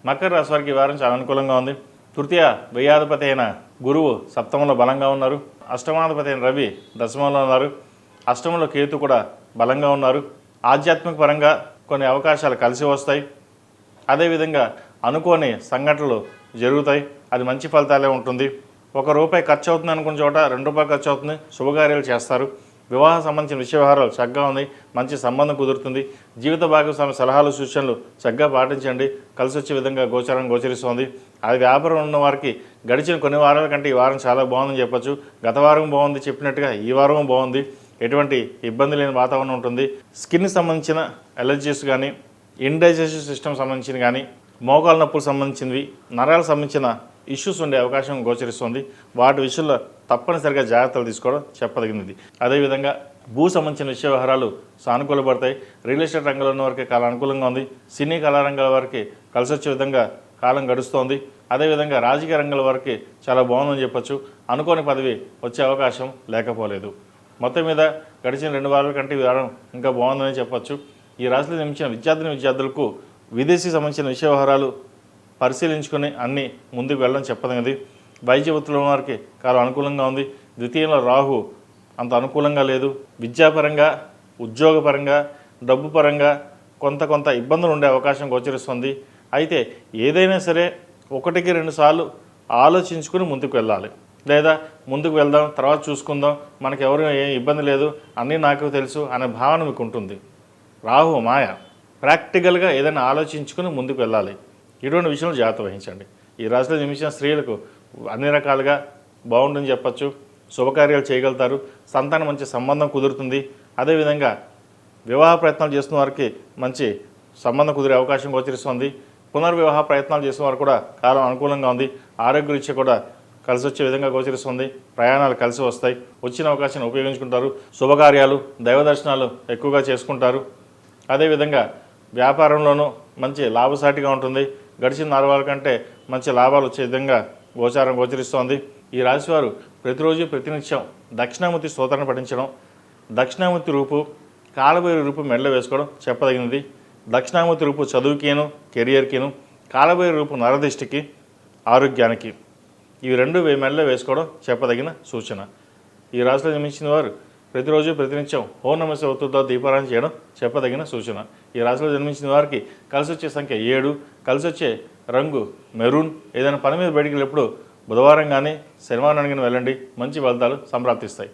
మకర రాశి వారికి ఈ వారం చాలా అనుకూలంగా ఉంది. తృతీయ వ్యయాధిపతి అయిన గురువు సప్తమంలో బలంగా ఉన్నారు. అష్టమాధిపతి అయిన రవి దశమంలో ఉన్నారు. అష్టమంలో కేతు కూడా బలంగా ఉన్నారు. ఆధ్యాత్మిక పరంగా కొన్ని అవకాశాలు కలిసి వస్తాయి. అదేవిధంగా అనుకోని సంఘటనలు జరుగుతాయి. అది మంచి ఫలితాలే ఉంటుంది. ₹1 ఖర్చు అవుతుంది అనుకున్న చోట ₹2 ఖర్చు అవుతుంది. శుభకార్యాలు చేస్తారు. వివాహ సంబంధించిన విషయ వ్యవహారాలు చక్కగా ఉంది. మంచి సంబంధం కుదురుతుంది. జీవిత భాగస్వామి సలహాలు సూచనలు చక్కగా పాటించండి. కలిసి వచ్చే విధంగా గోచరిస్తోంది. అది వ్యాపారం ఉన్న వారికి గడిచిన కొన్ని వారాల కంటే ఈ వారం చాలా బాగుందని చెప్పొచ్చు. గత వారం బాగుంది చెప్పినట్టుగా ఈ వారం బాగుంది. ఎటువంటి ఇబ్బంది లేని వాతావరణం ఉంటుంది. స్కిన్కి సంబంధించిన ఎలర్జీస్ కానీ, ఇండైజెస్టివ్ సిస్టమ్ సంబంధించిన కానీ, మోకాల నొప్పులకు సంబంధించినవి, నరాలకు సంబంధించిన ఇష్యూస్ ఉండే అవకాశం గోచరిస్తుంది. వాటి విషయంలో తప్పనిసరిగా జాగ్రత్తలు తీసుకోవడం చెప్పదగినది. అదేవిధంగా భూ సంబంధించిన విషయ వ్యవహారాలు సానుకూలపడతాయి. రియల్ ఎస్టేట్ రంగంలో ఉన్న వారికి కాలం అనుకూలంగా ఉంది. సినీ కళా రంగాల వారికి కలిసి వచ్చే విధంగా కాలం గడుస్తోంది. అదేవిధంగా రాజకీయ రంగాల వారికి చాలా బాగుందని చెప్పొచ్చు. అనుకోని పదవి వచ్చే అవకాశం లేకపోలేదు. మొత్తం మీద గడిచిన 2 వారాల కంటే ఈ వారం ఇంకా బాగుందని చెప్పొచ్చు. ఈ రాశిలో జన్మించిన విద్యార్థులకు విదేశీ సంబంధించిన విషయ వ్యవహారాలు పరిశీలించుకొని అన్నీ ముందుకు వెళ్ళడం చెప్పదగినది. వైద్య వృత్తిలో ఉన్న వారికి కాలం అనుకూలంగా ఉంది. ద్వితీయంలో రాహు అంత అనుకూలంగా లేదు. విద్యాపరంగా, ఉద్యోగపరంగా, డబ్బు పరంగా కొంత ఇబ్బందులు ఉండే అవకాశం గోచరిస్తుంది. అయితే ఏదైనా సరే 1-2 సార్లు ఆలోచించుకుని ముందుకు వెళ్ళాలి. లేదా ముందుకు వెళ్దాం, తర్వాత చూసుకుందాం, మనకు ఎవరు ఏం ఇబ్బంది లేదు, అన్నీ నాకు తెలుసు అనే భావన మీకు ఉంటుంది. రాహు మాయ. ప్రాక్టికల్గా ఏదైనా ఆలోచించుకుని ముందుకు వెళ్ళాలి. ఇటువంటి విషయంలో జాగ్రత్త వహించండి. ఈ రాశిలో జన్మించిన స్త్రీలకు అన్ని రకాలుగా బాగుంటుందని చెప్పచ్చు. శుభకార్యాలు చేయగలుగుతారు. సంతానం మంచి సంబంధం కుదురుతుంది. అదేవిధంగా వివాహ ప్రయత్నాలు చేస్తున్న వారికి మంచి సంబంధం కుదిరే అవకాశం గోచరిస్తుంది. పునర్వివాహ ప్రయత్నాలు చేసిన వారు కూడా కాలం అనుకూలంగా ఉంది. ఆరోగ్య రీత్యా కూడా కలిసి వచ్చే విధంగా గోచరిస్తుంది. ప్రయాణాలు కలిసి వస్తాయి. వచ్చిన అవకాశాన్ని ఉపయోగించుకుంటారు. శుభకార్యాలు, దైవ దర్శనాలు ఎక్కువగా చేసుకుంటారు. అదేవిధంగా వ్యాపారంలోనూ మంచి లాభసాటిగా ఉంటుంది. గడిచిన 4 వారాల కంటే మంచి లాభాలు వచ్చే విధంగా గోచరిస్తోంది. ఈ రాశివారు ప్రతిరోజు ప్రతినిత్యం దక్షిణామూర్తి స్తోత్రాన్ని పఠించడం, దక్షిణామూర్తి రూపు, కాలభైరవి రూపు మెడలో వేసుకోవడం చెప్పదగినది. దక్షిణామూర్తి రూపు చదువుకిను, కెరియర్కిను, కాలభైరవి రూపు నరదిష్టికి, ఆరోగ్యానికి, ఇవి 2 మెడలో వేసుకోవడం చెప్పదగిన సూచన. ఈ రాశిలో జన్మించిన వారు ప్రతిరోజు ప్రతినిత్యం ఓం నమః శివాయ ఒత్తులతో దీపారాధన చేయడం చెప్పదగిన సూచన. ఈ రాశిలో జన్మించిన వారికి కలిసి వచ్చే సంఖ్య 7, కలిసి వచ్చే రంగు మెరూన్. ఏదైనా పని మీద బయటికి వెళ్ళినప్పుడు బుధవారం కానీ శనివారం కానీ వెళ్ళండి. మంచి ఫలితాలు సంప్రాప్తిస్తాయి.